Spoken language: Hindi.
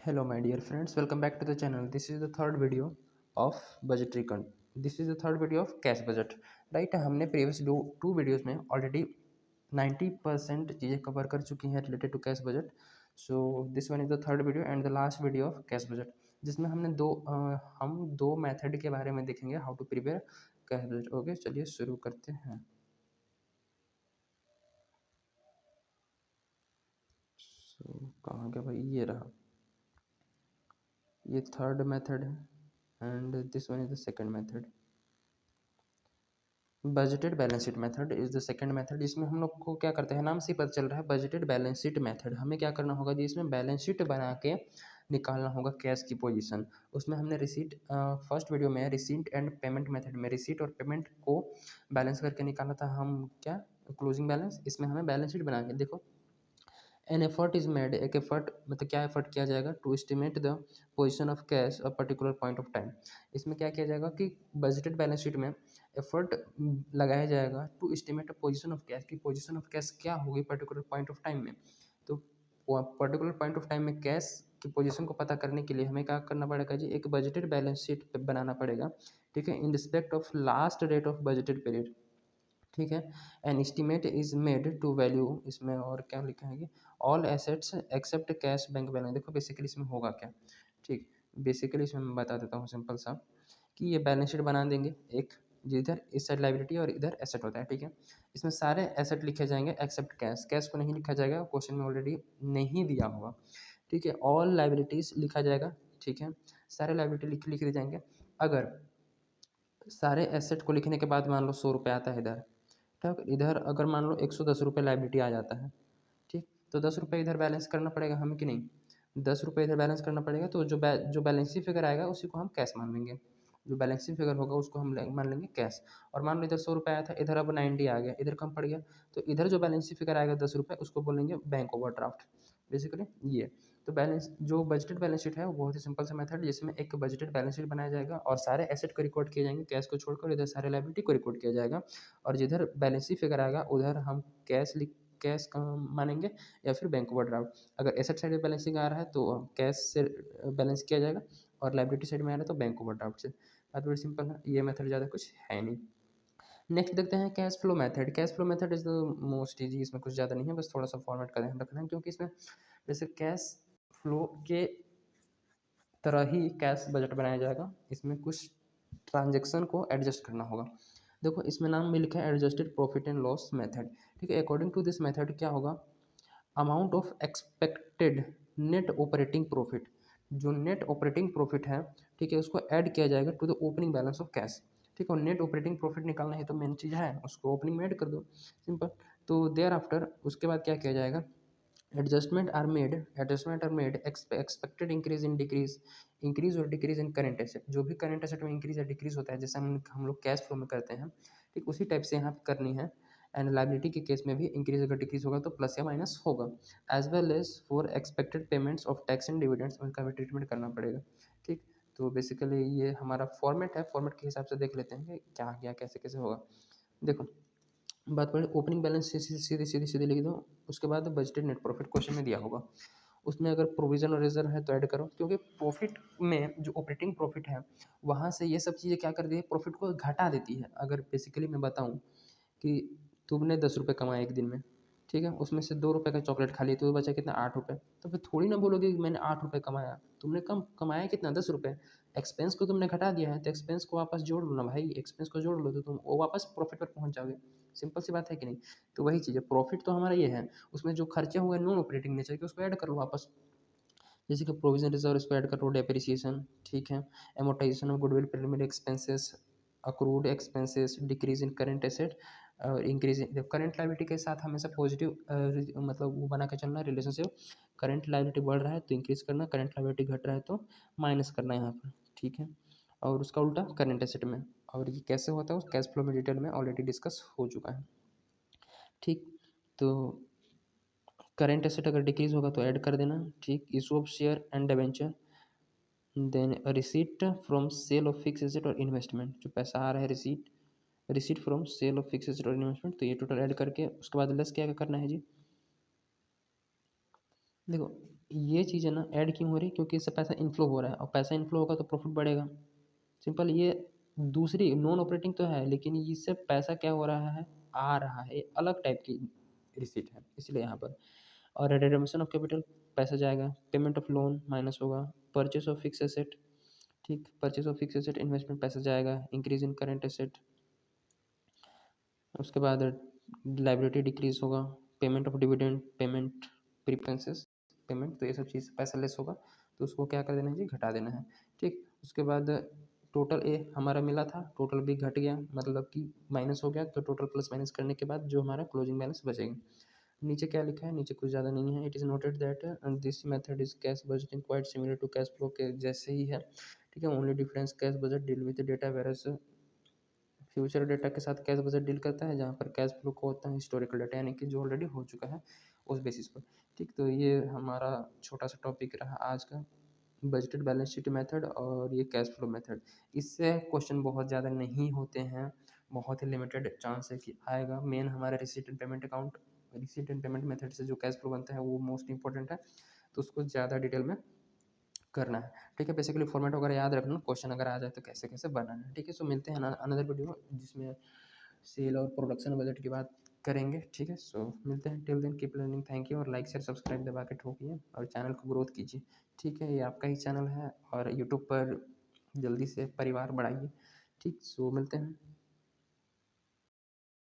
Hello my dear friends, welcome back to the channel. This is the third video of budgetary con. This is the third video of cash budget. Right, हमने प्रीवियस टू वीडियोस में ऑलरेडी 90% चीज़ें कवर कर चुकी हैं related to cash budget. So this one is the third video and the last video of cash budget, जिसमें हम दो मेथड के बारे में देखेंगे how to prepare cash budget. Okay, चलिए शुरू करते हैं. कहाँ गया भाई, ये रहा. ये थर्ड मेथड है and this one is the second method. Budgeted balance sheet method is the second method. इसमें हम लोग को क्या करते हैं, नाम से ही पता चल रहा है बजटेड बैलेंस शीट मेथड. हमें क्या करना होगा जी, इसमें बैलेंस शीट बना के निकालना होगा कैश की पोजीशन. उसमें हमने रिसीट, फर्स्ट वीडियो में रिसीट एंड पेमेंट मेथड में रिसीट और पेमेंट को बैलेंस करके निकाला था हम क्या, क्लोजिंग बैलेंस. इसमें हमें बैलेंस शीट बना के देखो, एन एफर्ट इज मेड. एक एफर्ट मतलब क्या एफर्ट किया जाएगा, to estimate the position of cash a particular point of time. इसमें क्या किया जाएगा कि बजटेड बैलेंस शीट में एफर्ट लगाया जाएगा to estimate position of cash, की पोजीशन ऑफ कैश क्या होगी पर्टिकुलर पॉइंट ऑफ टाइम में. तो पर्टिकुलर पॉइंट ऑफ टाइम में कैश की पोजीशन को पता करने के लिए हमें क्या करना पड़ेगा जी, एक बजटेड बैलेंस शीट बनाना पड़ेगा. ठीक है, in respect of last date of budgeted period. ठीक है, an estimate is made to value. इसमें और क्या लिखा है कि all assets except cash bank balance. देखो बेसिकली इसमें होगा क्या, ठीक, बेसिकली इसमें मैं बता देता हूँ सिंपल सा, कि ये बैलेंस शीट बना देंगे एक, जिधर इस साइड लाइबिलिटी और इधर एसेट होता है. ठीक है, इसमें सारे एसेट लिखे जाएंगे एक्सेप्ट कैश. कैश को नहीं लिखा जाएगा, क्वेश्चन में ऑलरेडी नहीं दिया होगा. ठीक है, ऑल लाइबिलिटीज लिखा जाएगा. ठीक है, सारे लाइबिलिटी लिख दी जाएंगे. अगर सारे एसेट को लिखने के बाद मान लो 100 रुपये आता है इधर, ठीक, इधर अगर मान लो 110 रुपये लाइबिलिटी आ जाता है. ठीक, तो 10 रुपये इधर बैलेंस करना पड़ेगा हमें कि नहीं, 10 रुपये इधर बैलेंस करना पड़ेगा. तो जो बैलेंसी फिगर आएगा उसी को हम कैश मान लेंगे. जो बैलेंसी फिगर होगा उसको हम मान लेंगे कैश. और मान लो इधर 100 रुपये आया था, इधर अब 90 आ गया, इधर कम पड़ गया, तो इधर जो बैलेंसी फिगर आएगा 10 रुपये, उसको बोलेंगे बैंक ओवरड्राफ्ट. बेसिकली ये, तो बैलेंस जो बजटेड बैलेंस शीट है वो बहुत ही सिंपल सा मेथड, जिसमें एक बजटेड बैलेंस शीट बनाया जाएगा और सारे एसेट को रिकॉर्ड किए जाएंगे कैश को छोड़कर, इधर सारे लायबिलिटी को रिकॉर्ड किया जाएगा. और जिधर बैलेंस फिगर आएगा उधर हम कैश का मानेंगे या फिर बैंक ओवरड्राफ्ट. अगर एसेट साइड में बैलेंसिंग आ रहा है तो कैश से बैलेंस किया जाएगा, और लाइबिलिटी साइड में आ रहा है तो बैंक ओवरड्राफ्ट से. बात बड़ी सिंपल है, ये मेथड ज़्यादा कुछ है नहीं. नेक्स्ट देखते हैं cash flow method. Cash flow method is the most easy. इसमें कुछ ज़्यादा नहीं है, बस थोड़ा सा फॉर्मेट का ध्यान रखना है, क्योंकि इसमें जैसे कैश फ्लो के तरह ही कैश बजट बनाया जाएगा. इसमें कुछ ट्रांजेक्शन को एडजस्ट करना होगा. देखो इसमें नाम में लिखा है adjusted profit and loss method. ठीक है, अकॉर्डिंग टू दिस मेथड क्या होगा, amount of expected net operating profit. जो नेट ऑपरेटिंग प्रॉफिट है, ठीक है, उसको ऐड किया जाएगा to the opening balance of cash. ठीक है, और नेट ऑपरेटिंग प्रॉफिट निकालना है तो मेन चीज़ है, उसको ओपनिंग में ऐड कर दो, सिंपल. तो देयर आफ्टर उसके बाद क्या किया जाएगा, adjustment are made expected increase in decrease, increase और डिक्रीज इन करेंट एसेट. जो भी करेंट एसेट में इंक्रीज या डिक्रीज होता है, जैसे हम लोग कैश फ्लो में करते हैं, ठीक उसी टाइप से यहाँ पे करनी है. एंड लाइबिलिटी के केस में भी इंक्रीज अगर डिक्रीज होगा तो प्लस या माइनस होगा. As well as for expected payments of tax and dividends, उनका भी ट्रीटमेंट करना पड़ेगा. ठीक, तो बेसिकली ये हमारा फॉर्मेट है. फॉर्मेट के हिसाब से देख लेते हैं कि क्या क्या कैसे कैसे होगा. देखो बात पड़े ओपनिंग बैलेंस से सीधे सीधे सीधे लिख दो. उसके बाद बजटेड नेट प्रॉफिट क्वेश्चन में दिया होगा, उसमें अगर प्रोविजन और रिजर्व है तो ऐड करो, क्योंकि प्रॉफिट में जो ऑपरेटिंग प्रॉफिट है वहाँ से ये सब चीज़ें क्या कर दी है, प्रॉफिट को घटा देती है. अगर बेसिकली मैं बताऊँ कि तुमने 10 रुपये कमाए एक दिन में, ठीक है, उसमें से 2 रुपये का चॉकलेट खा लिए तो बचा कितना, 8 रुपये. तो फिर थोड़ी ना बोलोगे कि मैंने 8 रुपये कमाया, तुमने कम कमाया कितना, 10 रुपये. एक्सपेंस को तुमने घटा दिया है तो एक्सपेंस को वापस जोड़ लो ना भाई, एक्सपेंस को जोड़ लो तो तुम वो वापस प्रॉफिट पर पहुंच जाओगे. सिंपल सी बात है कि नहीं. तो वही चीज़ है, प्रॉफिट तो हमारा ये है, उसमें जो खर्चे हुए नॉन ऑपरेटिंग नेचर के उसको ऐड कर लो वापस. जैसे कि प्रोविजन रिजर्व इसको ऐड कर लो, डेप्रिसिएशन, ठीक है, amortisation of goodwill preliminary expenses, accrued expenses, decrease in current asset और इंक्रीज इन करंट लाइबिलिटी के साथ हमेशा पॉजिटिव मतलब वो बना के चलना रिलेशनशिप. करंट लाइबिलिटी बढ़ रहा है तो इंक्रीज करना, करंट लाइबिलिटी घट रहा है तो माइनस करना यहाँ पर. ठीक है, और उसका उल्टा करंट एसेट में. और ये कैसे होता है उस कैश फ्लो में डिटेल में ऑलरेडी डिस्कस हो चुका है. ठीक, तो करंट एसेट अगर डिक्रीज होगा तो ऐड कर देना. ठीक, issue of share and debenture, then receipt from sale of fix asset और इन्वेस्टमेंट. जो पैसा आ रहा है receipt from sale of fix asset और इन्वेस्टमेंट, तो ये टोटल ऐड करके उसके बाद लेस क्या करना है जी. देखो ये चीज़ें ना ऐड क्यों हो रही, क्योंकि इससे पैसा इनफ्लो हो रहा है और पैसा इनफ्लो होगा तो प्रॉफिट बढ़ेगा। सिंपल ये दूसरी नॉन ऑपरेटिंग तो है, लेकिन इससे पैसा क्या हो रहा है, आ रहा है, अलग टाइप की रिसीट है इसलिए यहाँ पर। और रिडम्पशन ऑफ कैपिटल पैसा जाएगा, पेमेंट ऑफ लोन माइनस होगा, परचेस ऑफ फिक्स एसेट, ठीक, purchase of fix asset investment पैसा जाएगा, इंक्रीज इन करेंट एसेट, उसके बाद लाइबिलिटी डिक्रीज होगा, payment of dividend, payment preferences payment, तो ये सब चीज़ पैसा लेस होगा, तो उसको क्या कर देना है जी, घटा देना है, ठीक। उसके बाद टोटल ए हमारा मिला था, टोटल भी घट गया, मतलब कि माइनस हो गया, तो टोटल प्लस माइनस करने के बाद जो हमारा क्लोजिंग बैलेंस बचेगा। नीचे क्या लिखा है, नीचे कुछ ज़्यादा नहीं है, it is noted that this method is cash budgeting quite similar to cash flow के जैसे ही है, ठीक है। Only difference cash budget deal with data versus future data के साथ कैश बजट डील करता है, जहाँ पर कैश फ्लो को होता है हिस्टोरिकल डेटा, यानी कि जो ऑलरेडी हो चुका है उस बेसिस पर, ठीक। तो ये हमारा छोटा सा टॉपिक रहा आज का, बजटेड बैलेंस शीट मेथड और ये कैश फ्लो मेथड। इससे क्वेश्चन बहुत ज़्यादा नहीं होते हैं, बहुत ही लिमिटेड चांस है कि आएगा। मेन हमारा receipt and payment account, receipt and payment method से जो कैश फ्लो बनता है वो मोस्ट इंपॉर्टेंट है, तो उसको ज़्यादा डिटेल में करना है, ठीक है। बेसिकली फॉर्मेट वगैरह याद रखना, क्वेश्चन अगर आ जाए तो कैसे कैसे बनाना है, ठीक है। सो मिलते हैं अनदर वीडियो जिसमें सेल और प्रोडक्शन बजट की बात करेंगे, ठीक है। सो मिलते हैं, till then keep learning, thank you, और लाइक शेयर सब्सक्राइब दबा के ठोकिए और चैनल को ग्रोथ कीजिए, ठीक है। ये आपका ही चैनल है और यूट्यूब पर जल्दी से परिवार बढ़ाइए, ठीक। सो मिलते हैं।